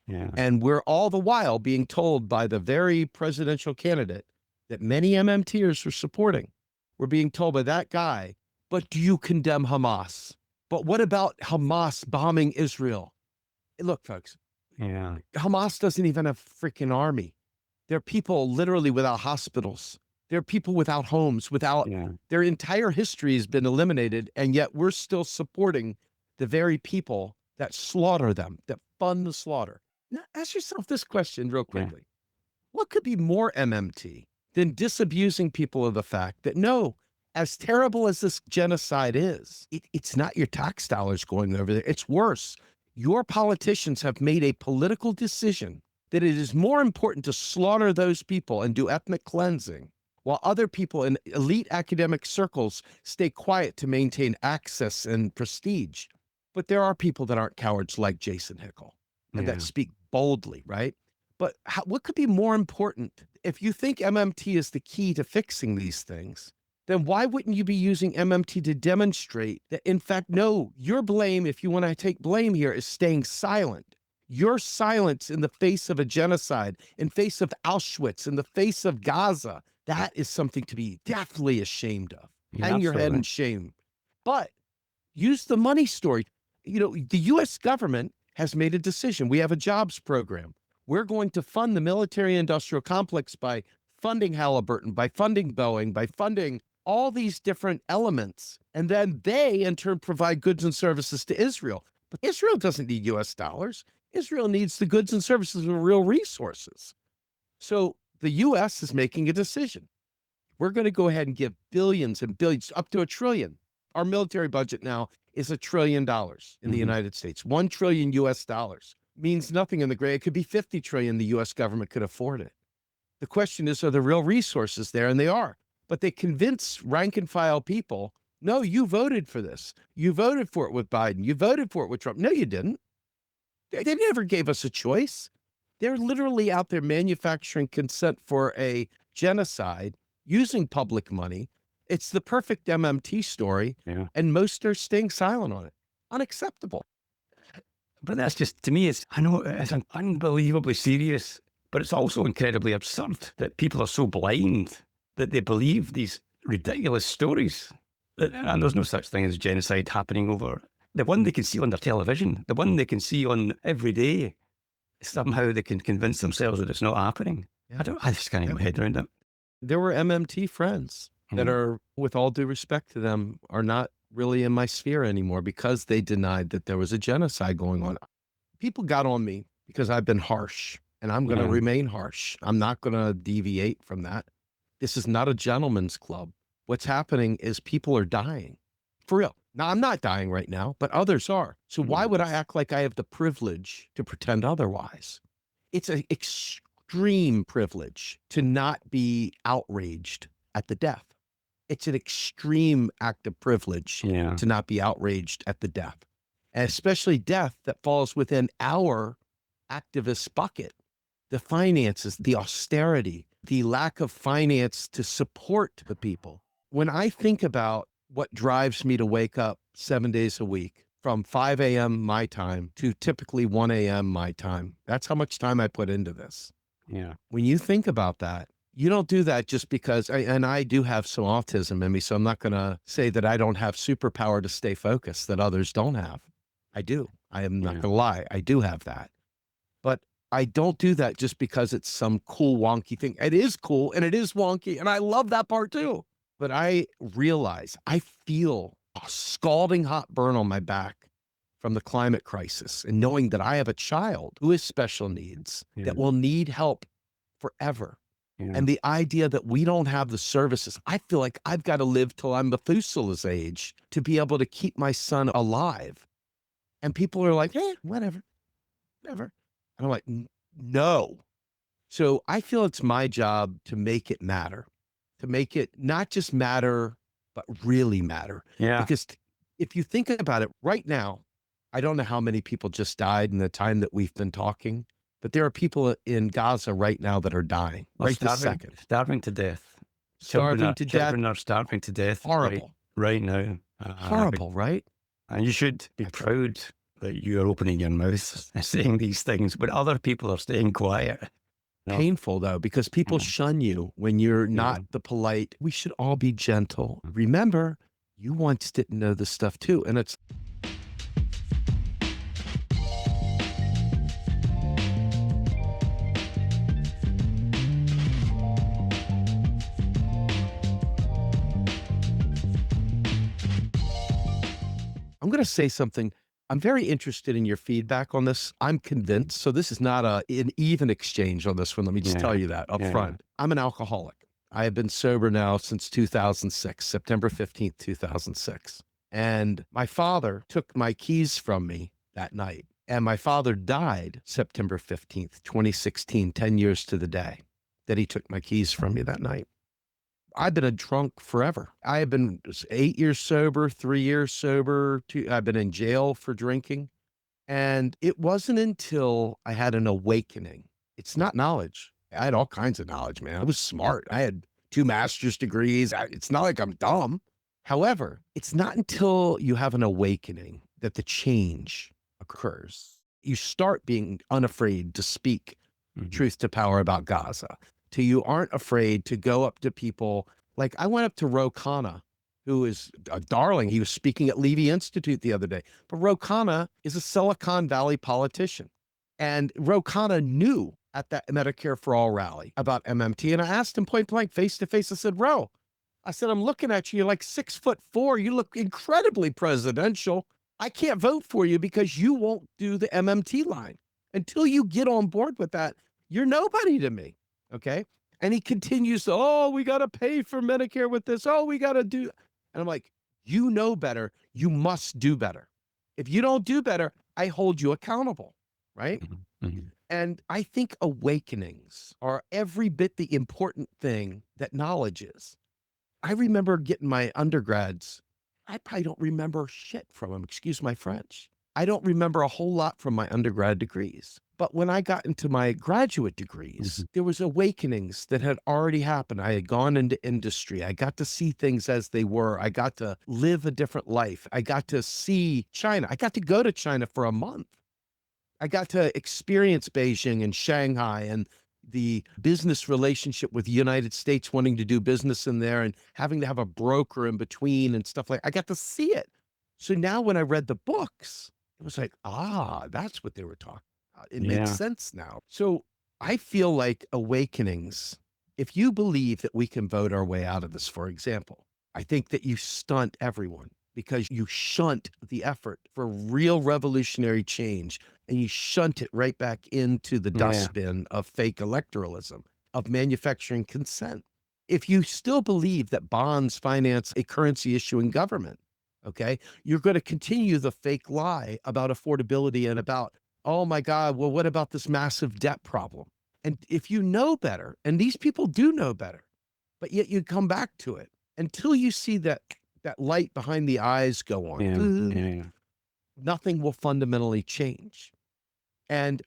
Yeah.
And we're all the while being told by the very presidential candidate that many MMTers are supporting. We're being told by that guy, but do you condemn Hamas? But what about Hamas bombing Israel? Look, folks,
Yeah.
Hamas doesn't even have a freaking army. There are people literally without hospitals. There are people without homes, without their entire history has been eliminated. And yet we're still supporting the very people that slaughter them, that fund the slaughter. Now, ask yourself this question real quickly. What could be more MMT than disabusing people of the fact that no, as terrible as this genocide is, it's not your tax dollars going over there. It's worse. Your politicians have made a political decision that it is more important to slaughter those people and do ethnic cleansing, while other people in elite academic circles stay quiet to maintain access and prestige. But there are people that aren't cowards like Jason Hickel and that speak boldly, right? But what could be more important? If you think MMT is the key to fixing these things, then why wouldn't you be using MMT to demonstrate that, in fact, no, your blame, if you want to take blame here, is staying silent. Your silence in the face of a genocide, in face of Auschwitz, in the face of Gaza, that is something to be deathly ashamed of. Hang your head in shame. But use the money story. You know, the U.S. government has made a decision. We have a jobs program. We're going to fund the military-industrial complex by funding Halliburton, by funding Boeing, by funding all these different elements. And then they, in turn, provide goods and services to Israel. But Israel doesn't need U.S. dollars. Israel needs the goods and services and real resources. So the U.S. is making a decision. We're going to go ahead and give billions and billions, up to $1 trillion. Our military budget now is $1 trillion in the United States. 1 trillion U.S. dollars means nothing in the gray. It could be 50 trillion. The U.S. government could afford it. The question is, are the real resources there? And they are. But they convince rank and file people, no, you voted for this. You voted for it with Biden. You voted for it with Trump. No, you didn't. They never gave us a choice. They're literally out there manufacturing consent for a genocide using public money. It's the perfect MMT story, and most are staying silent on it. Unacceptable.
But that's just, to me, I know it's unbelievably serious, but it's also incredibly absurd that people are so blind that they believe these ridiculous stories. And there's no such thing as genocide happening over the one they can see on their television, the one they can see on every day. Somehow they can convince themselves that it's not happening. I just can't get my head around it.
There were MMT friends that are, with all due respect to them, are not really in my sphere anymore because they denied that there was a genocide going on. People got on me because I've been harsh, and I'm going to remain harsh. I'm not going to deviate from that. This is not a gentleman's club. What's happening is people are dying. For real. Now, I'm not dying right now, but others are. So why would I act like I have the privilege to pretend otherwise? It's an extreme privilege to not be outraged at the death. It's an extreme act of privilege to not be outraged at the death, and especially death that falls within our activist bucket. The finances, the austerity, the lack of finance to support the people. When I think about what drives me to wake up 7 days a week from 5 a.m. my time to typically 1 a.m. my time, that's how much time I put into this. When you think about that, you don't do that just because, and I do have some autism in me, so I'm not going to say that I don't have superpower to stay focused that others don't have. I do. I am not going to lie. I do have that. But I don't do that just because it's some cool, wonky thing. It is cool and it is wonky, and I love that part too. But I realize, I feel a scalding hot burn on my back from the climate crisis, and knowing that I have a child who has special needs that will need help forever. And the idea that we don't have the services, I feel like I've got to live till I'm Methuselah's age to be able to keep my son alive. And people are like, hey, whatever. And I'm like, no. So I feel it's my job to make it matter, to make it not just matter, but really matter. Because if you think about it right now, I don't know how many people just died in the time that we've been talking, but there are people in Gaza right now that are dying
Or
right this second,
starving to death.
starving to death.
Children are starving to death
Horrible,
right now.
horrible, right?
And you should be proud that you are opening your mouth and saying these things, but other people are staying quiet. No.
Painful though, because people shun you when you're not the polite. We should all be gentle. Remember, you once didn't know this stuff too. And it's I'm going to say something. I'm very interested in your feedback on this. I'm convinced. So this is not an even exchange on this one. Let me just tell you that up front. I'm an alcoholic. I have been sober now since 2006, September 15th, 2006. And my father took my keys from me that night. And my father died September 15th, 2016, 10 years to the day that he took my keys from me that night. I've been a drunk forever. I have been 8 years sober, 3 years sober. I've been in jail for drinking. And it wasn't until I had an awakening. It's not knowledge. I had all kinds of knowledge, man. I was smart. I had 2 master's degrees. It's not like I'm dumb. However, it's not until you have an awakening that the change occurs. You start being unafraid to speak truth to power about Gaza. Till you aren't afraid to go up to people. Like I went up to Ro Khanna, who is a darling. He was speaking at Levy Institute the other day. But Ro Khanna is a Silicon Valley politician. And Ro Khanna knew at that Medicare for All rally about MMT. And I asked him point blank, face to face, I said, Ro, I'm looking at you, you're like 6'4". You look incredibly presidential. I can't vote for you because you won't do the MMT line. Until you get on board with that, you're nobody to me. Okay. And he continues to, oh, we got to pay for Medicare with this. Oh, we got to do. And I'm like, you know better. You must do better. If you don't do better, I hold you accountable. Right. And I think awakenings are every bit the important thing that knowledge is. I remember getting my undergrads. I probably don't remember shit from them. Excuse my French. I don't remember a whole lot from my undergrad degrees. But when I got into my graduate degrees, there was awakenings that had already happened. I had gone into industry. I got to see things as they were. I got to live a different life. I got to see China. I got to go to China for a month. I got to experience Beijing and Shanghai and the business relationship with the United States, wanting to do business in there and having to have a broker in between and stuff like that. I got to see it. So now when I read the books, it was like, that's what they were talking about. It makes sense now. So I feel like awakenings, if you believe that we can vote our way out of this, for example, I think that you stunt everyone because you shunt the effort for real revolutionary change and you shunt it right back into the dustbin of fake electoralism, of manufacturing consent. If you still believe that bonds finance a currency issuing government, okay, you're going to continue the fake lie about affordability and about, oh my God, well, what about this massive debt problem? And if you know better, and these people do know better, but yet you come back to it until you see that light behind the eyes go on, nothing will fundamentally change. And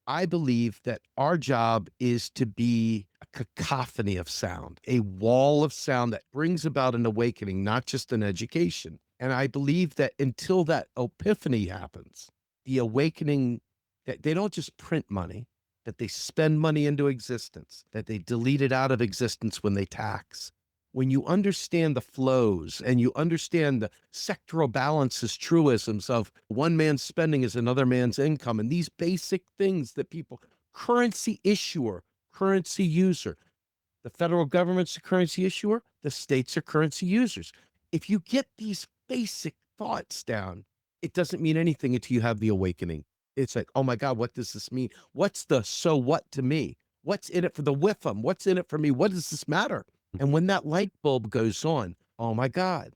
I believe that our job is to be a cacophony of sound, a wall of sound that brings about an awakening, not just an education. And I believe that until that epiphany happens, the awakening, that they don't just print money, that they spend money into existence, that they delete it out of existence when they tax. When you understand the flows and you understand the sectoral balances, truisms of one man's spending is another man's income, and these basic things that people, currency issuer, currency user, the federal government's a currency issuer, the states are currency users. If you get these basic thoughts down, it doesn't mean anything until you have the awakening. It's like, oh my God, what does this mean? What's the so what to me? What's in it for the WIFM? What's in it for me? What does this matter? And when that light bulb goes on, oh my God,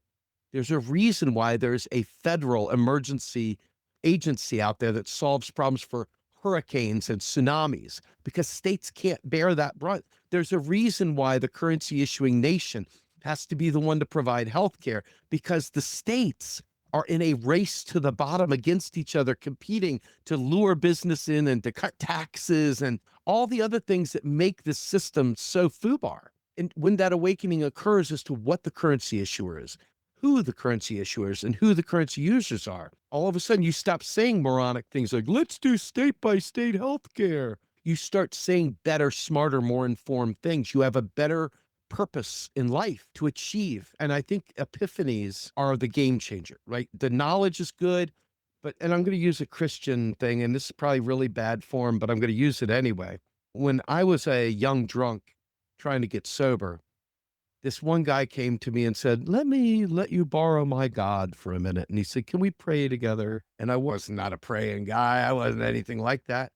there's a reason why there's a federal emergency agency out there that solves problems for hurricanes and tsunamis, because states can't bear that brunt. There's a reason why the currency issuing nation has to be the one to provide health care, because the states are in a race to the bottom against each other, competing to lure business in and to cut taxes and all the other things that make this system so FUBAR. And when that awakening occurs as to what the currency issuer is, who the currency issuers and who the currency users are, all of a sudden you stop saying moronic things like, let's do state-by-state healthcare. You start saying better, smarter, more informed things. You have a better purpose in life to achieve. And I think epiphanies are the game changer, right? The knowledge is good, and I'm going to use a Christian thing, and this is probably really bad form, but I'm going to use it anyway. When I was a young drunk trying to get sober, this one guy came to me and said, let me let you borrow my God for a minute. And he said, can we pray together? And I was not a praying guy. I wasn't anything like that.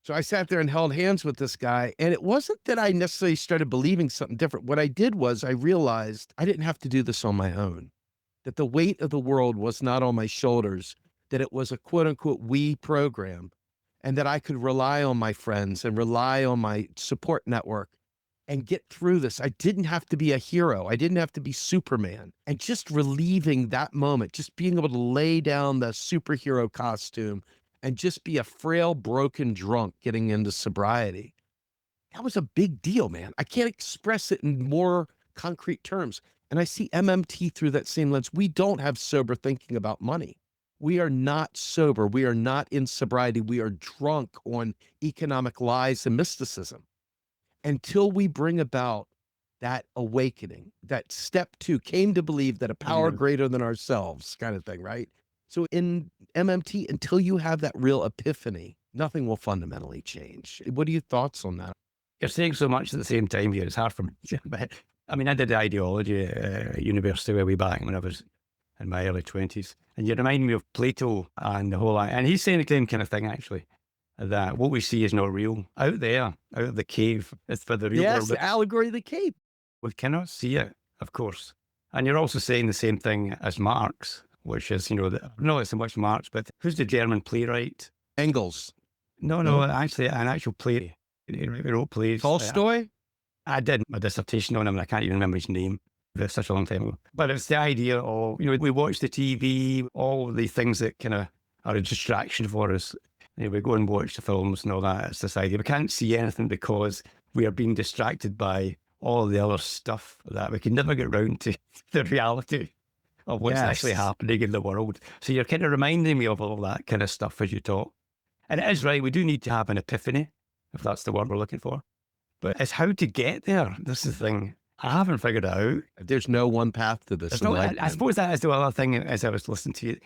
So I sat there and held hands with this guy. And it wasn't that I necessarily started believing something different. What I did was I realized I didn't have to do this on my own, that the weight of the world was not on my shoulders, that it was a quote unquote we program, and that I could rely on my friends and rely on my support network and get through this. I didn't have to be a hero. I didn't have to be Superman. And just relieving that moment, just being able to lay down the superhero costume and just be a frail, broken drunk getting into sobriety. That was a big deal, man. I can't express it in more concrete terms. And I see MMT through that same lens. We don't have sober thinking about money. We are not sober. We are not in sobriety. We are drunk on economic lies and mysticism. Until we bring about that awakening, that step 2, came to believe that a power greater than ourselves kind of thing, right? So in MMT, until you have that real epiphany, nothing will fundamentally change. What are your thoughts on that?
You're saying so much at the same time here. It's hard for me. But I mean, I did ideology at university way back when I was in my early 20s. And you remind me of Plato and the whole, and he's saying the same kind of thing, actually, that what we see is not real. Out there, out of the cave, it's for the real world.
Yes, the allegory of the cave.
We cannot see it, of course. And you're also saying the same thing as Marx, which is, not so much Marx, but who's the German playwright?
Engels.
No, actually, an actual play. He wrote plays.
Tolstoy?
I did my dissertation on him, and I can't even remember his name. It's such a long time ago. But it's the idea of, we watch the TV, all the things that kind of are a distraction for us. We go and watch the films and all that. It's this idea. We can't see anything because we are being distracted by all the other stuff that we can never get round to the reality of what's actually happening in the world. So you're kind of reminding me of all that kind of stuff as you talk. And it is right, we do need to have an epiphany, if that's the word we're looking for. But it's how to get there. This is the thing. I haven't figured it out.
There's no one path to this.
I suppose that is the other thing as I was listening to you.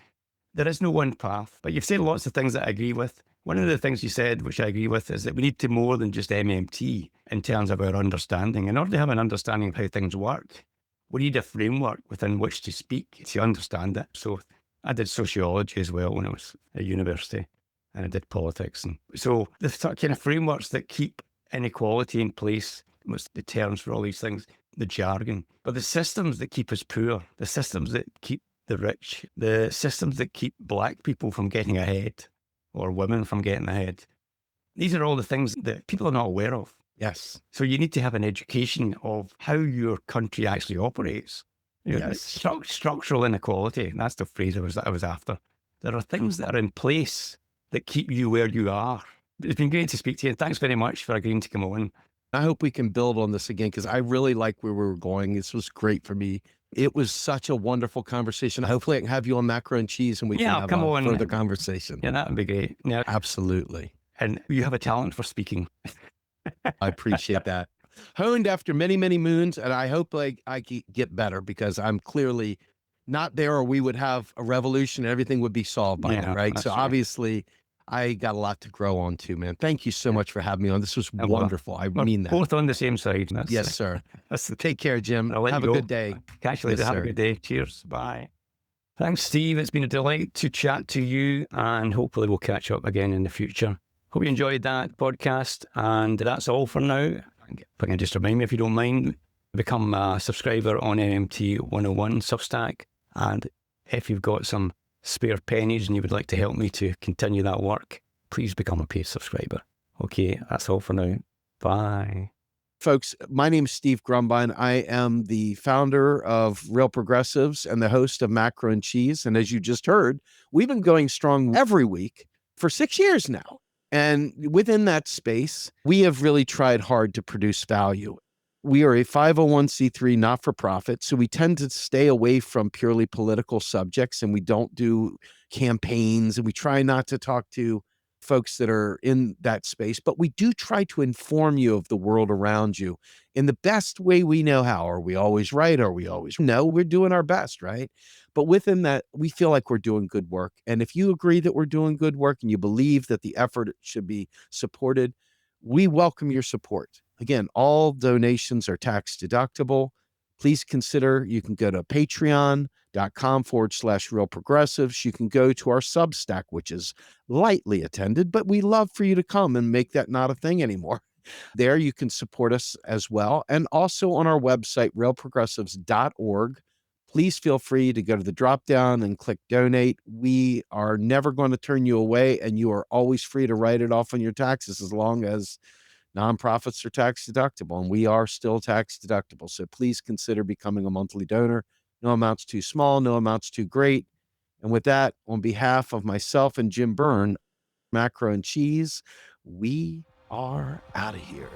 There is no one path, but you've said lots of things that I agree with. One of the things you said, which I agree with, is that we need to more than just MMT in terms of our understanding. In order to have an understanding of how things work, we need a framework within which to speak to understand it. So I did sociology as well when I was at university, and I did politics. And so the sort of kind of frameworks that keep inequality in place, what's the terms for all these things, the jargon, but the systems that keep us poor, the systems that keep the rich, the systems that keep Black people from getting ahead or women from getting ahead. These are all the things that people are not aware of.
Yes.
So you need to have an education of how your country actually operates.
Yes.
Structural inequality, that's the phrase I was after. There are things that are in place that keep you where you are. It's been great to speak to you. Thanks very much for agreeing to come on.
I hope we can build on this again, because I really like where we were going. This was great for me. It was such a wonderful conversation. Hopefully I can have you on Macro and Cheese and we can have a further conversation.
Yeah, that would be great. Yeah,
absolutely.
And you have a talent for speaking.
I appreciate that. Honed after many, many moons, and I hope I get better, because I'm clearly not there, or we would have a revolution and everything would be solved by now, right? So obviously I got a lot to grow on too, man. Thank you so much for having me on. This was wonderful. I mean that.
Both on the same side.
Yes, sir. Take care, Jim. Have a good day.
Catch you later. Have a good day. Cheers. Bye. Thanks, Steve. It's been a delight to chat to you, and hopefully we'll catch up again in the future. Hope you enjoyed that podcast, and that's all for now. If I can just remind me, if you don't mind, become a subscriber on MMT 101 Substack, and if you've got some spare pennies and you would like to help me to continue that work, please become a paid subscriber. Okay, that's all for now. Bye.
Folks, my name is Steve Grumbine. I am the founder of Real Progressives and the host of Macro and Cheese. And as you just heard, we've been going strong every week for 6 years now. And within that space, we have really tried hard to produce value. We are a 501c3 not-for-profit, so we tend to stay away from purely political subjects, and we don't do campaigns, and we try not to talk to folks that are in that space, but we do try to inform you of the world around you in the best way we know how. Are we always right? Are we always no? We're doing our best, right? But within that, we feel like we're doing good work. And if you agree that we're doing good work and you believe that the effort should be supported, we welcome your support. Again, all donations are tax deductible. Please consider, you can go to patreon.com/real progressives. You can go to our Substack, which is lightly attended, but we love for you to come and make that not a thing anymore. There you can support us as well. And also on our website, realprogressives.org. Please feel free to go to the drop down and click donate. We are never going to turn you away, and you are always free to write it off on your taxes as long as nonprofits are tax deductible, and we are still tax deductible. So please consider becoming a monthly donor. No amount's too small, no amount's too great. And with that, on behalf of myself and Jim Byrne, Macro and Cheese, we are out of here.